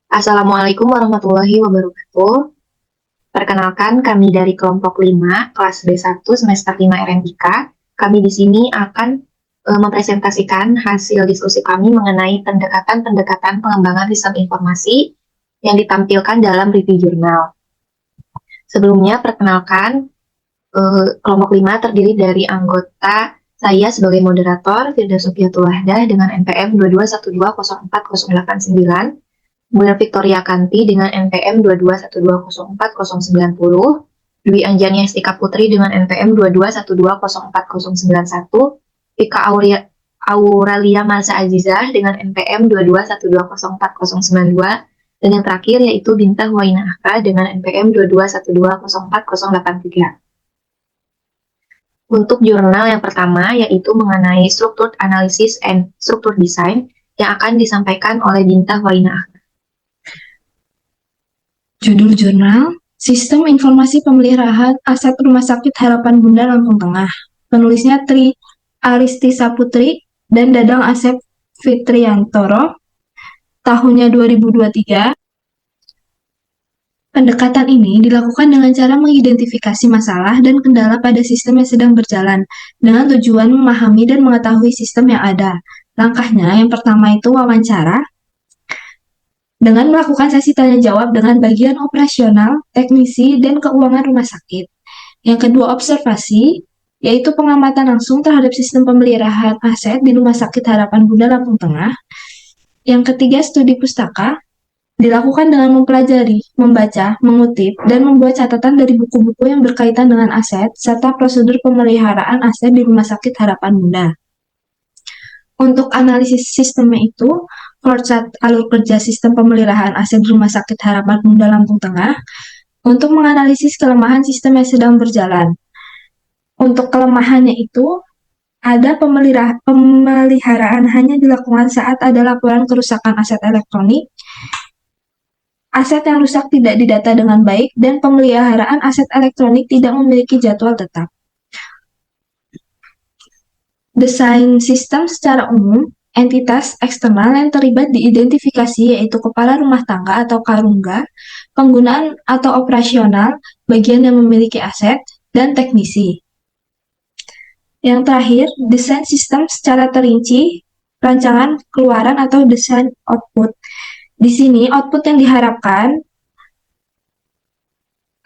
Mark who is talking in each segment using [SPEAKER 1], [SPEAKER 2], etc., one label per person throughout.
[SPEAKER 1] Assalamualaikum warahmatullahi wabarakatuh. Perkenalkan, kami dari kelompok 5, kelas B1, semester 5 RMIK. Kami di sini akan mempresentasikan hasil diskusi kami mengenai pendekatan-pendekatan pengembangan sistem informasi yang ditampilkan dalam review jurnal. Sebelumnya, perkenalkan, kelompok 5 terdiri dari anggota saya sebagai moderator, Firda Sufiatul Wahdah dengan NPM 221204089, kemudian Victoria Kanti dengan NPM 221204090, Dwi Anjani Estika Putri dengan NPM 221204091, Ika Auralia Marsa Azizah dengan NPM 221204092, dan yang terakhir yaitu Bintang Waina Aka dengan NPM 221204083. Untuk jurnal yang pertama yaitu mengenai struktur analisis and struktur design yang akan disampaikan oleh Bintang Waina Aka.
[SPEAKER 2] Judul jurnal, Sistem Informasi Pemeliharaan Aset Rumah Sakit Harapan Bunda Lampung Tengah. Penulisnya Tri Aristi Saputri dan Dadang Asep Fitriantoro. Tahunnya 2023. Pendekatan ini dilakukan dengan cara mengidentifikasi masalah dan kendala pada sistem yang sedang berjalan, dengan tujuan memahami dan mengetahui sistem yang ada. Langkahnya, yang pertama itu wawancara, dengan melakukan sesi tanya jawab dengan bagian operasional, teknisi, dan keuangan rumah sakit. Yang kedua, observasi, yaitu pengamatan langsung terhadap sistem pemeliharaan aset di Rumah Sakit Harapan Bunda Lampung Tengah. Yang ketiga, studi pustaka, dilakukan dengan mempelajari, membaca, mengutip, dan membuat catatan dari buku-buku yang berkaitan dengan aset, serta prosedur pemeliharaan aset di Rumah Sakit Harapan Bunda. Untuk analisis sistemnya itu, Forcat alur kerja sistem pemeliharaan aset Rumah Sakit Harapan Bunda Lampung Tengah untuk menganalisis kelemahan sistem yang sedang berjalan. Untuk kelemahannya itu, ada pemeliharaan hanya dilakukan saat ada laporan kerusakan aset elektronik, aset yang rusak tidak didata dengan baik, dan pemeliharaan aset elektronik tidak memiliki jadwal tetap. Desain sistem secara umum, entitas eksternal yang terlibat diidentifikasi yaitu kepala rumah tangga atau karungga, penggunaan atau operasional, bagian yang memiliki aset, dan teknisi. Yang terakhir, desain sistem secara terinci, rancangan keluaran atau desain output. Di sini, output yang diharapkan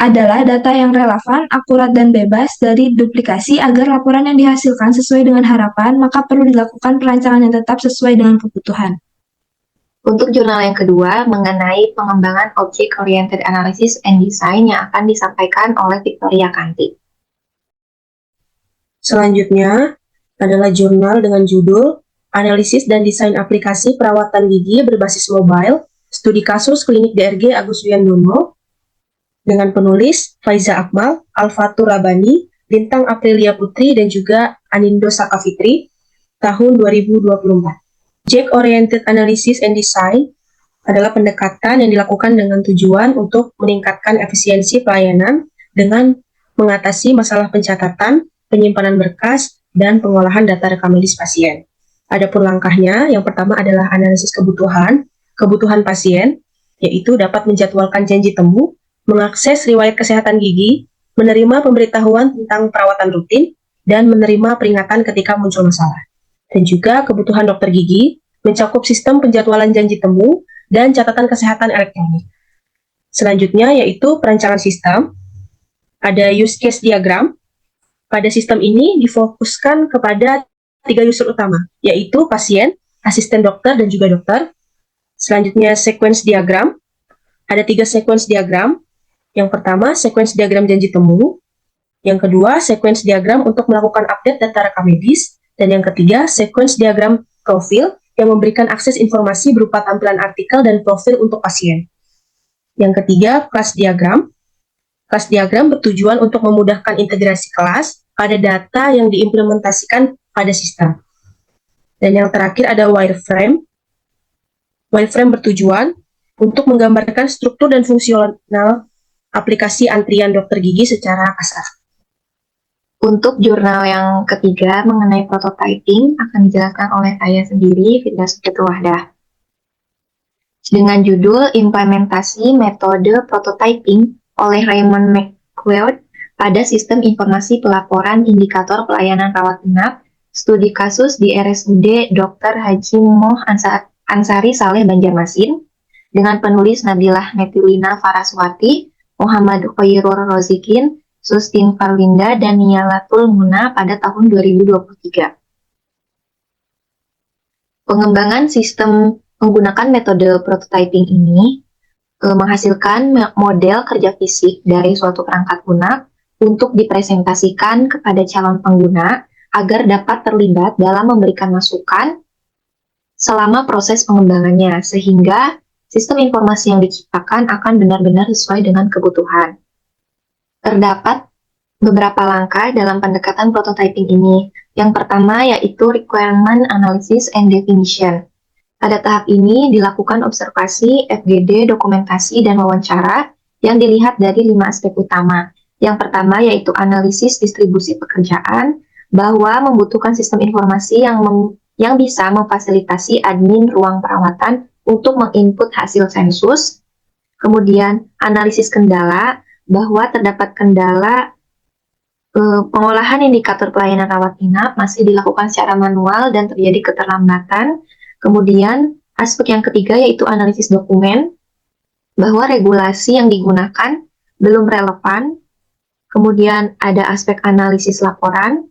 [SPEAKER 2] adalah data yang relevan, akurat, dan bebas dari duplikasi agar laporan yang dihasilkan sesuai dengan harapan, maka perlu dilakukan perancangan yang tetap sesuai dengan kebutuhan.
[SPEAKER 1] Untuk jurnal yang kedua mengenai pengembangan Object Oriented Analysis and Design yang akan disampaikan oleh Victoria Kanti.
[SPEAKER 3] Selanjutnya adalah jurnal dengan judul Analisis dan Desain Aplikasi Perawatan Gigi Berbasis Mobile, Studi Kasus Klinik DRG Agus Wiandono, dengan penulis Faiza Akmal, Alfatur Rabani, Lintang Aprilia Putri, dan juga Anindo Sakafitri, tahun 2024. Object Oriented Analysis and Design adalah pendekatan yang dilakukan dengan tujuan untuk meningkatkan efisiensi pelayanan dengan mengatasi masalah pencatatan, penyimpanan berkas, dan pengolahan data rekam medis pasien. Adapun langkahnya, yang pertama adalah analisis kebutuhan pasien, yaitu dapat menjadwalkan janji temu, mengakses riwayat kesehatan gigi, menerima pemberitahuan tentang perawatan rutin, dan menerima peringatan ketika muncul masalah. Dan juga kebutuhan dokter gigi, mencakup sistem penjadwalan janji temu, dan catatan kesehatan elektronik. Selanjutnya yaitu perancangan sistem, ada use case diagram. Pada sistem ini difokuskan kepada 3 user utama, yaitu pasien, asisten dokter, dan juga dokter. Selanjutnya sequence diagram, ada 3 sequence diagram. Yang pertama, sequence diagram janji temu. Yang kedua, sequence diagram untuk melakukan update data rekam medis. Dan yang ketiga, sequence diagram profil yang memberikan akses informasi berupa tampilan artikel dan profil untuk pasien. Yang ketiga, kelas diagram. Kelas diagram bertujuan untuk memudahkan integrasi kelas pada data yang diimplementasikan pada sistem. Dan yang terakhir ada wireframe. Wireframe bertujuan untuk menggambarkan struktur dan fungsional aplikasi antrian dokter gigi secara kasar.
[SPEAKER 1] Untuk jurnal yang ketiga mengenai prototyping akan dijelaskan oleh saya sendiri, Firda Sufiatul Wahdah. dengan judul Implementasi Metode Prototyping oleh Raymond McLeod pada Sistem Informasi Pelaporan Indikator Pelayanan Rawat Inap, studi kasus di RSUD Dr. Haji Moh Ansari Saleh Banjarmasin, dengan penulis Nabilah Metilina Faraswati, Muhammad Khairur Rozikin, Sustin Farlinda, dan Niyalatul Muna pada tahun 2023. Pengembangan sistem menggunakan metode prototyping ini menghasilkan model kerja fisik dari suatu perangkat lunak untuk dipresentasikan kepada calon pengguna agar dapat terlibat dalam memberikan masukan selama proses pengembangannya, sehingga sistem informasi yang diciptakan akan benar-benar sesuai dengan kebutuhan. Terdapat beberapa langkah dalam pendekatan prototyping ini. Yang pertama yaitu Requirement Analysis and Definition. Pada tahap ini dilakukan observasi, FGD, dokumentasi, dan wawancara yang dilihat dari 5 aspek utama. Yang pertama yaitu analisis distribusi pekerjaan, bahwa membutuhkan sistem informasi yang bisa memfasilitasi admin ruang perawatan untuk menginput hasil sensus. Kemudian analisis kendala, bahwa terdapat kendala pengolahan indikator pelayanan rawat inap masih dilakukan secara manual dan terjadi keterlambatan. Kemudian aspek yang ketiga yaitu analisis dokumen, bahwa regulasi yang digunakan belum relevan. Kemudian ada aspek analisis laporan.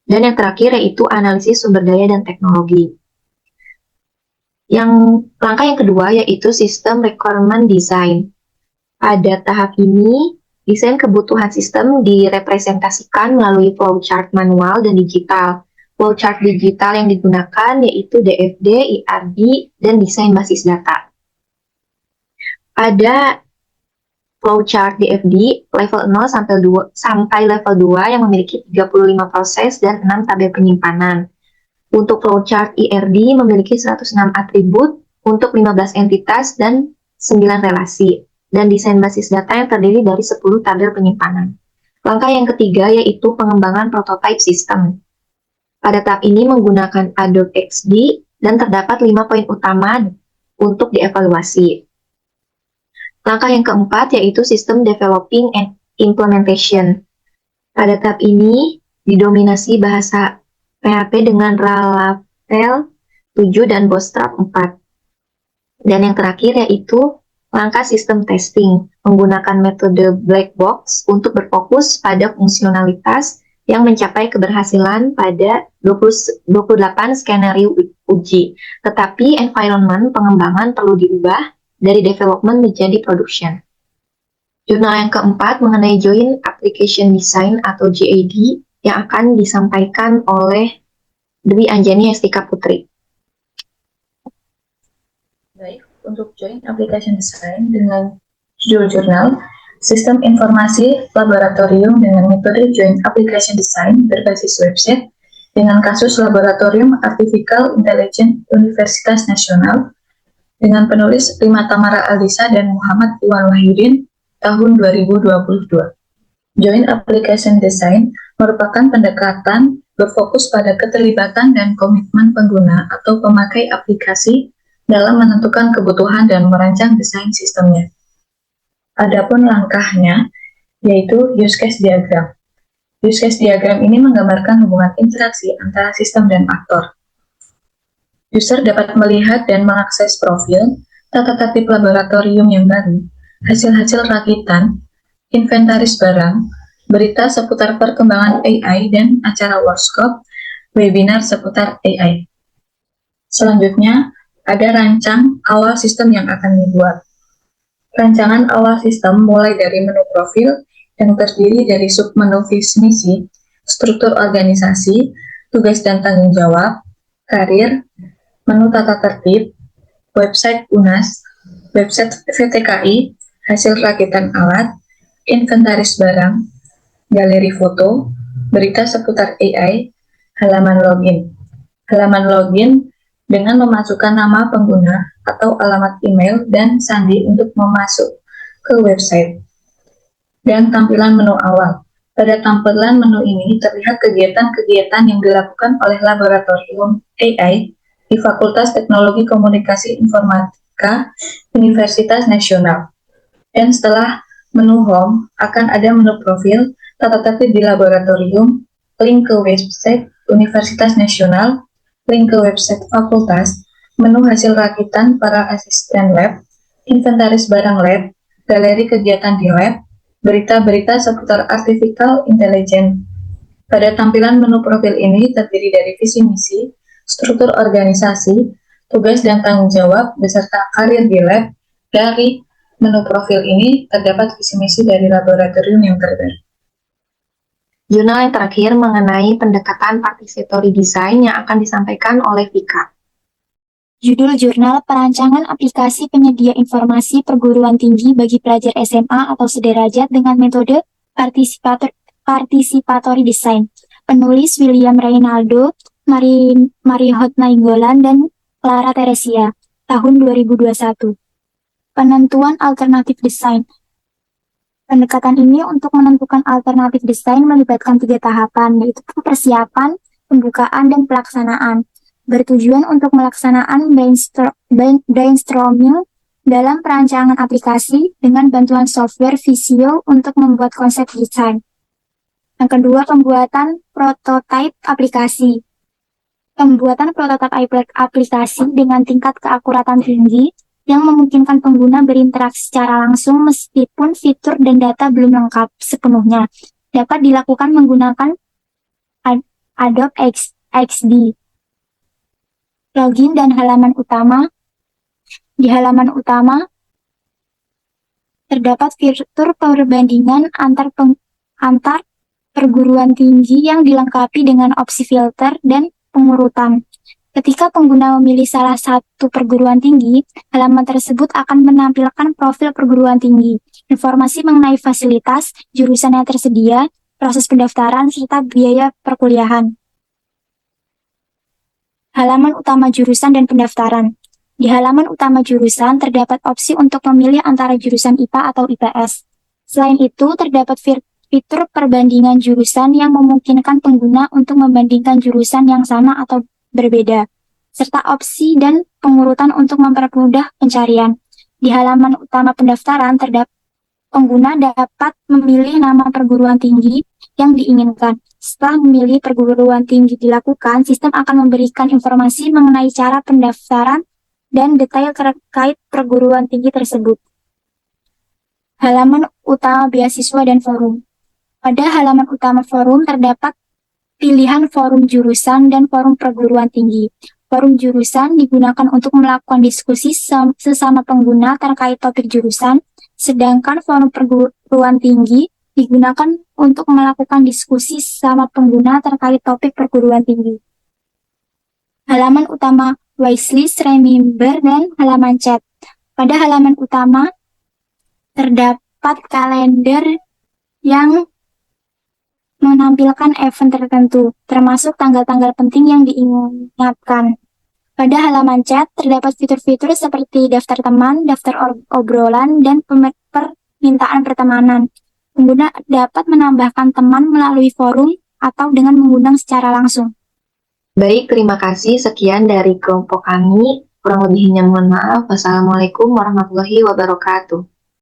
[SPEAKER 1] Dan yang terakhir yaitu analisis sumber daya dan teknologi. Langkah yang kedua yaitu sistem requirement design. Pada tahap ini, desain kebutuhan sistem direpresentasikan melalui flowchart manual dan digital. Flowchart digital yang digunakan yaitu DFD, IRD, dan desain basis data. Pada flowchart DFD level 0 sampai level 2 yang memiliki 35 proses dan 6 tabel penyimpanan. Untuk flowchart IRD memiliki 106 atribut untuk 15 entitas dan 9 relasi. Dan desain basis data yang terdiri dari 10 tabel penyimpanan. Langkah yang ketiga yaitu pengembangan prototype system. Pada tahap ini menggunakan Adobe XD dan terdapat 5 poin utama untuk dievaluasi. Langkah yang keempat yaitu sistem developing and implementation. Pada tahap ini didominasi bahasa PHP dengan Laravel 7 dan Bootstrap 4. Dan yang terakhir yaitu langkah sistem testing, menggunakan metode black box untuk berfokus pada fungsionalitas yang mencapai keberhasilan pada 28 skenario uji. Tetapi environment pengembangan perlu diubah dari development menjadi production. Jurnal yang keempat mengenai Joint Application Design atau JAD yang akan disampaikan oleh Dwi Anjani Estika Putri.
[SPEAKER 4] Baik, untuk Joint Application Design dengan judul jurnal Sistem Informasi Laboratorium dengan metode Joint Application Design berbasis website dengan kasus Laboratorium Artificial Intelligence Universitas Nasional dengan penulis Rima Tamara Alisa dan Muhammad Iwan Wahyudin tahun 2022. Joint Application Design merupakan pendekatan berfokus pada keterlibatan dan komitmen pengguna atau pemakai aplikasi dalam menentukan kebutuhan dan merancang desain sistemnya. Adapun langkahnya yaitu use case diagram. Use case diagram ini menggambarkan hubungan interaksi antara sistem dan aktor. User dapat melihat dan mengakses profil, tata tertib laboratorium yang baru, hasil-hasil rakitan, inventaris barang, berita seputar perkembangan AI, dan acara workshop, webinar seputar AI. Selanjutnya, ada rancang awal sistem yang akan dibuat. Rancangan awal sistem mulai dari menu profil yang terdiri dari submenu visi misi, struktur organisasi, tugas dan tanggung jawab, karir, menu tata tertib, website UNAS, website VTKI, hasil rakitan alat, inventaris barang, galeri foto, berita seputar AI, halaman login. Halaman login dengan memasukkan nama pengguna atau alamat email dan sandi untuk masuk ke website. Dan tampilan menu awal. Pada tampilan menu ini terlihat kegiatan-kegiatan yang dilakukan oleh Laboratorium AI di Fakultas Teknologi Komunikasi Informatika Erentika Universitas Nasional. Dan setelah menu home, akan ada menu profil, tata tertib di laboratorium, link ke website Universitas Nasional, link ke website fakultas, menu hasil rakitan para asisten lab, inventaris barang lab, galeri kegiatan di lab, berita-berita seputar artificial intelligence. Pada tampilan menu profil ini terdiri dari visi misi, struktur organisasi, tugas dan tanggung jawab, beserta karir di lab. Dari menu profil ini terdapat visi misi dari laboratorium yang terbaru.
[SPEAKER 1] Jurnal yang terakhir mengenai pendekatan participatory design yang akan disampaikan oleh Vika.
[SPEAKER 5] Judul jurnal perancangan aplikasi penyedia informasi perguruan tinggi bagi pelajar SMA atau sederajat dengan metode participatory design. Penulis William Reynaldo, Marihot Nainggolan, dan Clara Teresia, tahun 2021. Penentuan alternatif desain. Pendekatan ini untuk menentukan alternatif desain melibatkan 3 tahapan, yaitu persiapan, pembukaan, dan pelaksanaan. Bertujuan untuk melaksanakan brainstorming dalam perancangan aplikasi dengan bantuan software Visio untuk membuat konsep desain. Yang kedua, pembuatan prototipe aplikasi. Pembuatan prototipe aplikasi dengan tingkat keakuratan tinggi yang memungkinkan pengguna berinteraksi secara langsung meskipun fitur dan data belum lengkap sepenuhnya, dapat dilakukan menggunakan Adobe XD. Login dan halaman utama. Di halaman utama terdapat fitur perbandingan antar perguruan tinggi yang dilengkapi dengan opsi filter dan pengurutan. Ketika pengguna memilih salah satu perguruan tinggi, halaman tersebut akan menampilkan profil perguruan tinggi, informasi mengenai fasilitas, jurusan yang tersedia, proses pendaftaran, serta biaya perkuliahan. Halaman utama jurusan dan pendaftaran. Di halaman utama jurusan terdapat opsi untuk memilih antara jurusan IPA atau IPS. Selain itu, terdapat fitur perbandingan jurusan yang memungkinkan pengguna untuk membandingkan jurusan yang sama atau berbeda, serta opsi dan pengurutan untuk mempermudah pencarian. Di halaman utama pendaftaran, pengguna dapat memilih nama perguruan tinggi yang diinginkan. Setelah memilih perguruan tinggi dilakukan, sistem akan memberikan informasi mengenai cara pendaftaran dan detail terkait perguruan tinggi tersebut. Halaman utama beasiswa dan forum. Pada halaman utama forum terdapat pilihan forum jurusan dan forum perguruan tinggi. Forum jurusan digunakan untuk melakukan diskusi sesama pengguna terkait topik jurusan, sedangkan forum perguruan tinggi digunakan untuk melakukan diskusi sesama pengguna terkait topik perguruan tinggi. Halaman utama wishlist, remember, dan halaman chat. Pada halaman utama terdapat kalender yang menampilkan event tertentu, termasuk tanggal-tanggal penting yang diingatkan. Pada halaman chat, terdapat fitur-fitur seperti daftar teman, daftar obrolan, dan permintaan pertemanan. Pengguna dapat menambahkan teman melalui forum atau dengan mengundang secara langsung.
[SPEAKER 1] Baik, terima kasih. Sekian dari kelompok kami. Kurang lebihnya mohon maaf. Wassalamualaikum warahmatullahi wabarakatuh.